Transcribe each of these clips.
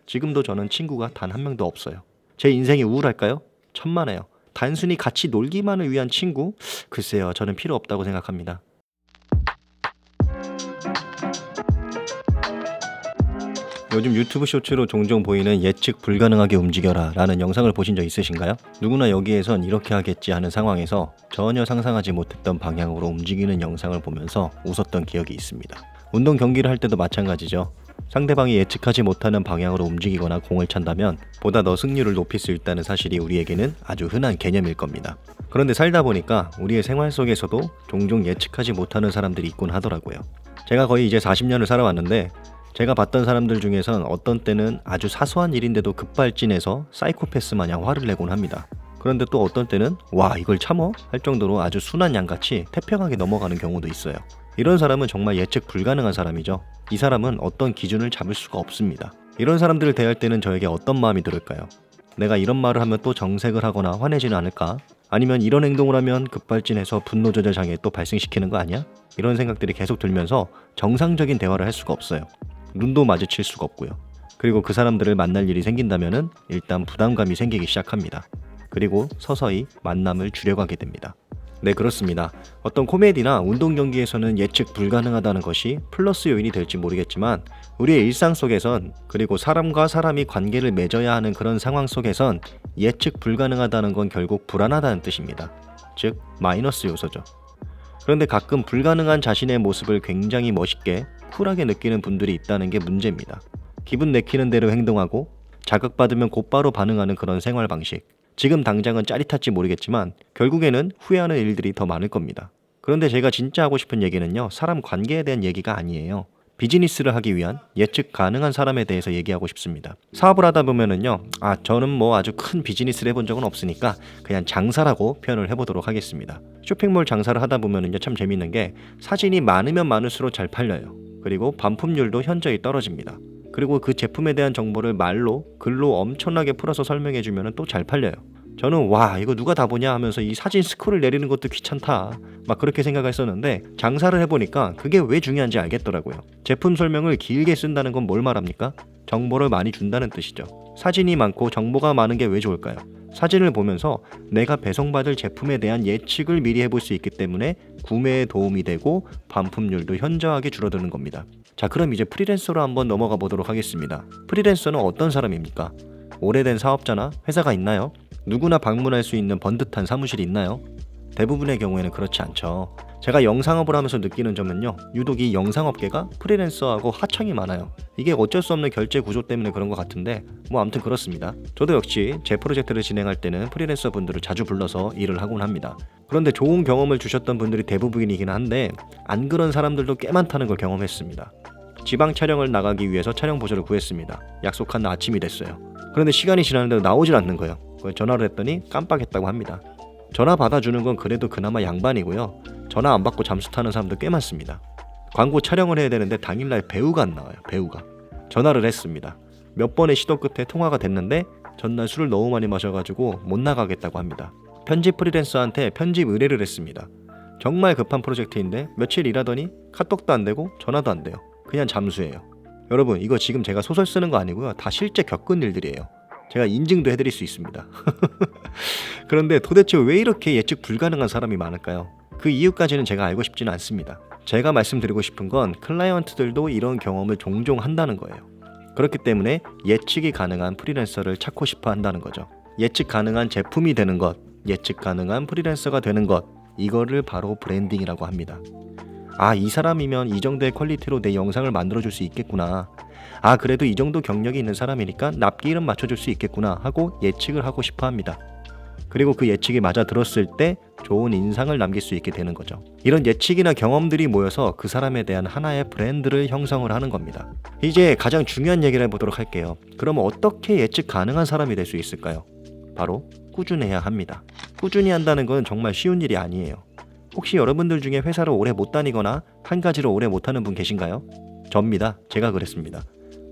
지금도 저는 친구가 단 한 명도 없어요. 제 인생이 우울할까요? 천만에요. 단순히 같이 놀기만을 위한 친구? 글쎄요, 저는 필요 없다고 생각합니다. 요즘 유튜브 쇼츠로 종종 보이는 예측 불가능하게 움직여라 라는 영상을 보신 적 있으신가요? 누구나 여기에선 이렇게 하겠지 하는 상황에서 전혀 상상하지 못했던 방향으로 움직이는 영상을 보면서 웃었던 기억이 있습니다. 운동 경기를 할 때도 마찬가지죠. 상대방이 예측하지 못하는 방향으로 움직이거나 공을 찬다면 보다 더 승률을 높일 수 있다는 사실이 우리에게는 아주 흔한 개념일 겁니다. 그런데 살다 보니까 우리의 생활 속에서도 종종 예측하지 못하는 사람들이 있곤 하더라고요. 제가 거의 이제 40년을 살아왔는데 제가 봤던 사람들 중에선 어떤 때는 아주 사소한 일인데도 급발진해서 사이코패스 마냥 화를 내곤 합니다. 그런데 또 어떤 때는 와 이걸 참어? 할 정도로 아주 순한 양같이 태평하게 넘어가는 경우도 있어요. 이런 사람은 정말 예측 불가능한 사람이죠. 이 사람은 어떤 기준을 잡을 수가 없습니다. 이런 사람들을 대할 때는 저에게 어떤 마음이 들을까요? 내가 이런 말을 하면 또 정색을 하거나 화내지는 않을까? 아니면 이런 행동을 하면 급발진해서 분노 조절 장애 또 발생시키는 거 아니야? 이런 생각들이 계속 들면서 정상적인 대화를 할 수가 없어요. 눈도 마주칠 수가 없고요. 그리고 그 사람들을 만날 일이 생긴다면은 일단 부담감이 생기기 시작합니다. 그리고 서서히 만남을 줄여가게 됩니다. 네, 그렇습니다. 어떤 코미디나 운동 경기에서는 예측 불가능하다는 것이 플러스 요인이 될지 모르겠지만 우리의 일상 속에선, 그리고 사람과 사람이 관계를 맺어야 하는 그런 상황 속에선 예측 불가능하다는 건 결국 불안하다는 뜻입니다. 즉 마이너스 요소죠. 그런데 가끔 불가능한 자신의 모습을 굉장히 멋있게 쿨하게 느끼는 분들이 있다는 게 문제입니다. 기분 내키는 대로 행동하고 자극받으면 곧바로 반응하는 그런 생활 방식. 지금 당장은 짜릿할지 모르겠지만 결국에는 후회하는 일들이 더 많을 겁니다. 그런데 제가 진짜 하고 싶은 얘기는요, 사람 관계에 대한 얘기가 아니에요. 비즈니스를 하기 위한 예측 가능한 사람에 대해서 얘기하고 싶습니다. 사업을 하다 보면은요, 저는 뭐 아주 큰 비즈니스를 해본 적은 없으니까 그냥 장사라고 표현을 해보도록 하겠습니다. 쇼핑몰 장사를 하다 보면은요, 참 재밌는 게 사진이 많으면 많을수록 잘 팔려요. 그리고 반품률도 현저히 떨어집니다. 그리고 그 제품에 대한 정보를 말로, 글로 엄청나게 풀어서 설명해주면 또 잘 팔려요. 저는 와 이거 누가 다 보냐 하면서 이 사진 스크롤 내리는 것도 귀찮다 막 그렇게 생각했었는데 장사를 해보니까 그게 왜 중요한지 알겠더라고요. 제품 설명을 길게 쓴다는 건 뭘 말합니까? 정보를 많이 준다는 뜻이죠. 사진이 많고 정보가 많은 게 왜 좋을까요? 사진을 보면서 내가 배송받을 제품에 대한 예측을 미리 해볼 수 있기 때문에 구매에 도움이 되고 반품률도 현저하게 줄어드는 겁니다. 자, 그럼 이제 프리랜서로 한번 넘어가 보도록 하겠습니다. 프리랜서는 어떤 사람입니까? 오래된 사업자나 회사가 있나요? 누구나 방문할 수 있는 번듯한 사무실이 있나요? 대부분의 경우에는 그렇지 않죠. 제가 영상업을 하면서 느끼는 점은요, 유독 이 영상업계가 프리랜서하고 하청이 많아요. 이게 어쩔 수 없는 결제 구조 때문에 그런 것 같은데 뭐 아무튼 그렇습니다. 저도 역시 제 프로젝트를 진행할 때는 프리랜서 분들을 자주 불러서 일을 하곤 합니다. 그런데 좋은 경험을 주셨던 분들이 대부분이긴 한데 안 그런 사람들도 꽤 많다는 걸 경험했습니다. 지방 촬영을 나가기 위해서 촬영 보조를 구했습니다. 약속한 날 아침이 됐어요. 그런데 시간이 지났는데도 나오질 않는 거예요. 전화를 했더니 깜빡했다고 합니다. 전화 받아주는 건 그래도 그나마 양반이고요. 전화 안 받고 잠수 타는 사람도 꽤 많습니다. 광고 촬영을 해야 되는데 당일날 배우가 안 나와요. 배우가. 전화를 했습니다. 몇 번의 시도 끝에 통화가 됐는데 전날 술을 너무 많이 마셔가지고 못 나가겠다고 합니다. 편집 프리랜서한테 편집 의뢰를 했습니다. 정말 급한 프로젝트인데 며칠 일하더니 카톡도 안 되고 전화도 안 돼요. 그냥 잠수해요. 여러분 이거 지금 제가 소설 쓰는 거 아니고요. 다 실제 겪은 일들이에요. 제가 인증도 해드릴 수 있습니다. 그런데 도대체 왜 이렇게 예측 불가능한 사람이 많을까요? 그 이유까지는 제가 알고 싶지는 않습니다. 제가 말씀드리고 싶은 건 클라이언트들도 이런 경험을 종종 한다는 거예요. 그렇기 때문에 예측이 가능한 프리랜서를 찾고 싶어 한다는 거죠. 예측 가능한 제품이 되는 것, 예측 가능한 프리랜서가 되는 것, 이거를 바로 브랜딩이라고 합니다. 이 사람이면 이 정도의 퀄리티로 내 영상을 만들어줄 수 있겠구나. 그래도 이 정도 경력이 있는 사람이니까 납기 이름 맞춰줄 수 있겠구나 하고 예측을 하고 싶어 합니다. 그리고 그 예측이 맞아 들었을 때 좋은 인상을 남길 수 있게 되는 거죠. 이런 예측이나 경험들이 모여서 그 사람에 대한 하나의 브랜드를 형성을 하는 겁니다. 이제 가장 중요한 얘기를 해보도록 할게요. 그럼 어떻게 예측 가능한 사람이 될 수 있을까요? 바로 꾸준해야 합니다. 꾸준히 한다는 건 정말 쉬운 일이 아니에요. 혹시 여러분들 중에 회사를 오래 못 다니거나 한 가지를 오래 못하는 분 계신가요? 접니다. 제가 그랬습니다.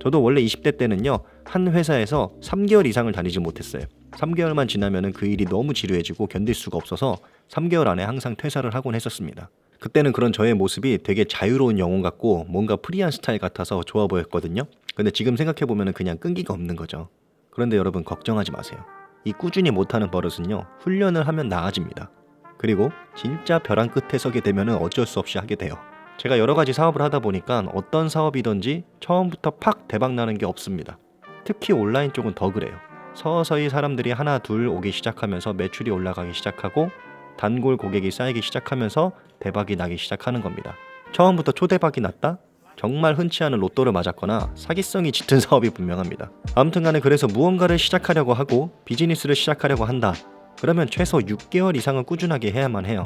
저도 원래 20대 때는요, 한 회사에서 3개월 이상을 다니지 못했어요. 3개월만 지나면 그 일이 너무 지루해지고 견딜 수가 없어서 3개월 안에 항상 퇴사를 하곤 했었습니다. 그때는 그런 저의 모습이 되게 자유로운 영혼 같고 뭔가 프리한 스타일 같아서 좋아 보였거든요. 근데 지금 생각해보면 그냥 끈기가 없는 거죠. 그런데 여러분 걱정하지 마세요. 이 꾸준히 못하는 버릇은요, 훈련을 하면 나아집니다. 그리고 진짜 벼랑 끝에 서게 되면 어쩔 수 없이 하게 돼요. 제가 여러 가지 사업을 하다 보니까 어떤 사업이든지 처음부터 팍 대박 나는 게 없습니다. 특히 온라인 쪽은 더 그래요. 서서히 사람들이 하나 둘 오기 시작하면서 매출이 올라가기 시작하고 단골 고객이 쌓이기 시작하면서 대박이 나기 시작하는 겁니다. 처음부터 초대박이 났다? 정말 흔치 않은 로또를 맞았거나 사기성이 짙은 사업이 분명합니다. 아무튼 간에 그래서 무언가를 시작하려고 하고 비즈니스를 시작하려고 한다. 그러면 최소 6개월 이상은 꾸준하게 해야만 해요.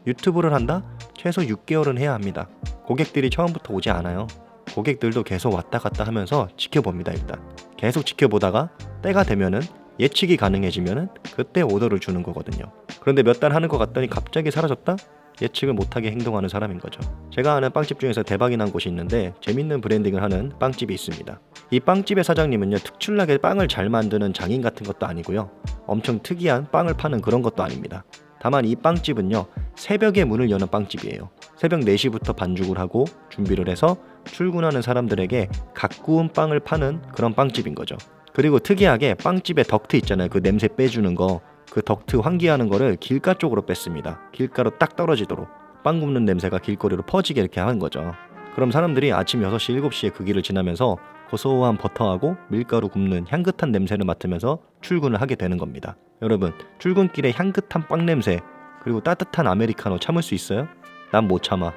유튜브를 한다? 최소 6개월은 해야 합니다. 고객들이 처음부터 오지 않아요. 고객들도 계속 왔다 갔다 하면서 지켜봅니다. 일단 계속 지켜보다가 때가 되면은 예측이 가능해지면은 그때 오더를 주는 거거든요. 그런데 몇 달 하는 것 같더니 갑자기 사라졌다? 예측을 못하게 행동하는 사람인 거죠. 제가 아는 빵집 중에서 대박이 난 곳이 있는데 재밌는 브랜딩을 하는 빵집이 있습니다. 이 빵집의 사장님은요, 특출나게 빵을 잘 만드는 장인 같은 것도 아니고요, 엄청 특이한 빵을 파는 그런 것도 아닙니다. 다만 이 빵집은요, 새벽에 문을 여는 빵집이에요. 새벽 4시부터 반죽을 하고 준비를 해서 출근하는 사람들에게 갓 구운 빵을 파는 그런 빵집인 거죠. 그리고 특이하게 빵집에 덕트 있잖아요. 그 냄새 빼주는 거, 그 덕트 환기하는 거를 길가 쪽으로 뺐습니다. 길가로 딱 떨어지도록 빵 굽는 냄새가 길거리로 퍼지게 이렇게 하는 거죠. 그럼 사람들이 아침 6시, 7시에 그 길을 지나면서 고소한 버터하고 밀가루 굽는 향긋한 냄새를 맡으면서 출근을 하게 되는 겁니다. 여러분, 출근길에 향긋한 빵 냄새 그리고 따뜻한 아메리카노 참을 수 있어요? 난 못 참아.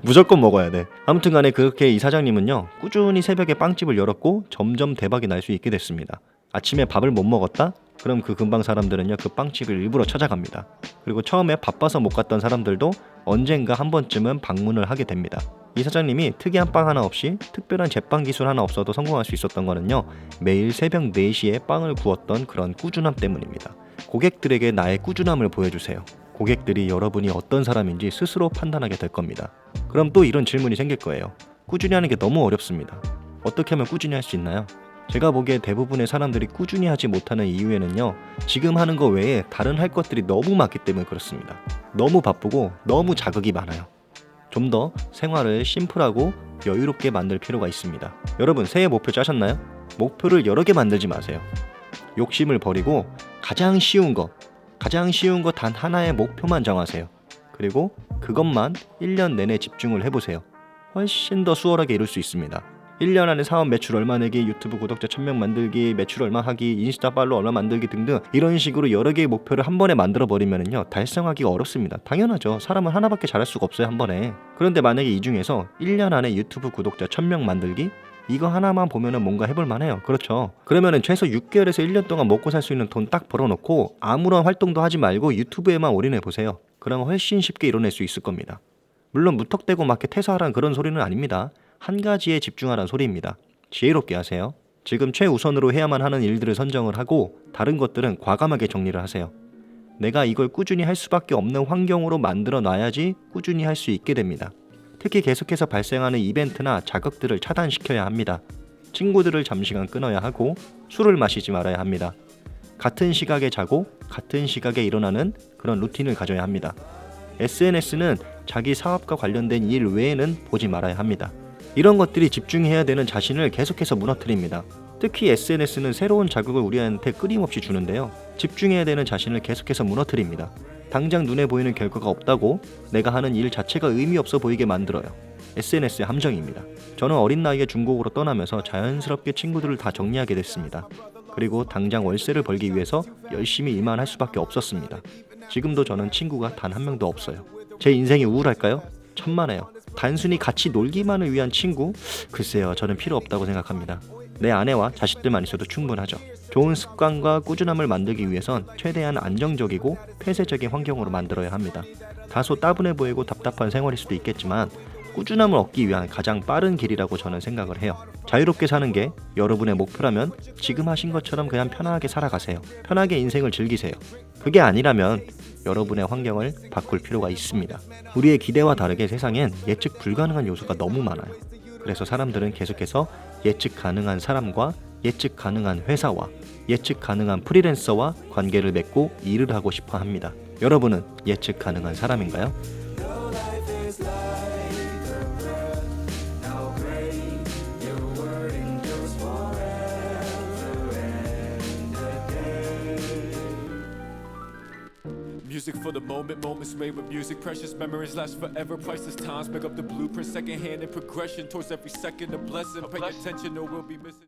무조건 먹어야 돼. 아무튼 간에 그렇게 이 사장님은요, 꾸준히 새벽에 빵집을 열었고 점점 대박이 날 수 있게 됐습니다. 아침에 밥을 못 먹었다? 그럼 그 근방 사람들은요, 그 빵집을 일부러 찾아갑니다. 그리고 처음에 바빠서 못 갔던 사람들도 언젠가 한 번쯤은 방문을 하게 됩니다. 이 사장님이 특이한 빵 하나 없이 특별한 제빵 기술 하나 없어도 성공할 수 있었던 거는요, 매일 새벽 4시에 빵을 구웠던 그런 꾸준함 때문입니다. 고객들에게 나의 꾸준함을 보여주세요. 고객들이 여러분이 어떤 사람인지 스스로 판단하게 될 겁니다. 그럼 또 이런 질문이 생길 거예요. 꾸준히 하는 게 너무 어렵습니다. 어떻게 하면 꾸준히 할 수 있나요? 제가 보기에 대부분의 사람들이 꾸준히 하지 못하는 이유에는요, 지금 하는 거 외에 다른 할 것들이 너무 많기 때문에 그렇습니다. 너무 바쁘고 너무 자극이 많아요. 좀 더 생활을 심플하고 여유롭게 만들 필요가 있습니다. 여러분, 새해 목표 짜셨나요? 목표를 여러 개 만들지 마세요. 욕심을 버리고 가장 쉬운 거 단 하나의 목표만 정하세요. 그리고 그것만 1년 내내 집중을 해보세요. 훨씬 더 수월하게 이룰 수 있습니다. 1년 안에 사업 매출 얼마 내기, 유튜브 구독자 1000명 만들기, 매출 얼마 하기, 인스타 팔로워 얼마 만들기 등등 이런 식으로 여러 개의 목표를 한 번에 만들어 버리면요, 달성하기가 어렵습니다. 당연하죠. 사람은 하나밖에 잘할 수가 없어요, 한 번에. 그런데 만약에 이 중에서 1년 안에 유튜브 구독자 1000명 만들기, 이거 하나만 보면은 뭔가 해볼 만해요. 그렇죠. 그러면은 최소 6개월에서 1년 동안 먹고 살 수 있는 돈 딱 벌어놓고 아무런 활동도 하지 말고 유튜브에만 올인해 보세요. 그러면 훨씬 쉽게 이뤄낼 수 있을 겁니다. 물론 무턱대고 막 퇴사하라는 그런 소리는 아닙니다. 한 가지에 집중하라는 소리입니다. 지혜롭게 하세요. 지금 최우선으로 해야만 하는 일들을 선정을 하고 다른 것들은 과감하게 정리를 하세요. 내가 이걸 꾸준히 할 수밖에 없는 환경으로 만들어 놔야지 꾸준히 할 수 있게 됩니다. 특히 계속해서 발생하는 이벤트나 자극들을 차단시켜야 합니다. 친구들을 잠시간 끊어야 하고 술을 마시지 말아야 합니다. 같은 시각에 자고 같은 시각에 일어나는 그런 루틴을 가져야 합니다. SNS는 자기 사업과 관련된 일 외에는 보지 말아야 합니다. 이런 것들이 집중해야 되는 자신을 계속해서 무너뜨립니다. 특히 SNS는 새로운 자극을 우리한테 끊임없이 주는데요, 집중해야 되는 자신을 계속해서 무너뜨립니다. 당장 눈에 보이는 결과가 없다고 내가 하는 일 자체가 의미 없어 보이게 만들어요. SNS의 함정입니다. 저는 어린 나이에 중국으로 떠나면서 자연스럽게 친구들을 다 정리하게 됐습니다. 그리고 당장 월세를 벌기 위해서 열심히 일만 할 수밖에 없었습니다. 지금도 저는 친구가 단 한 명도 없어요. 제 인생이 우울할까요? 천만에요. 단순히 같이 놀기만을 위한 친구? 글쎄요, 저는 필요 없다고 생각합니다. 내 아내와 자식들만 있어도 충분하죠. 좋은 습관과 꾸준함을 만들기 위해선 최대한 안정적이고 폐쇄적인 환경으로 만들어야 합니다. 다소 따분해 보이고 답답한 생활일 수도 있겠지만 꾸준함을 얻기 위한 가장 빠른 길이라고 저는 생각을 해요. 자유롭게 사는 게 여러분의 목표라면 지금 하신 것처럼 그냥 편하게 살아가세요. 편하게 인생을 즐기세요. 그게 아니라면 여러분의 환경을 바꿀 필요가 있습니다. 우리의 기대와 다르게 세상엔 예측 불가능한 요소가 너무 많아요. 그래서 사람들은 계속해서 예측 가능한 사람과 예측 가능한 회사와 예측 가능한 프리랜서와 관계를 맺고 일을 하고 싶어 합니다. 여러분은 예측 가능한 사람인가요? Music for the moment, moments made with music. Precious memories last forever. Priceless times make up the blueprint. Second hand in progression towards every second a blessing. Pay attention or we'll be missing.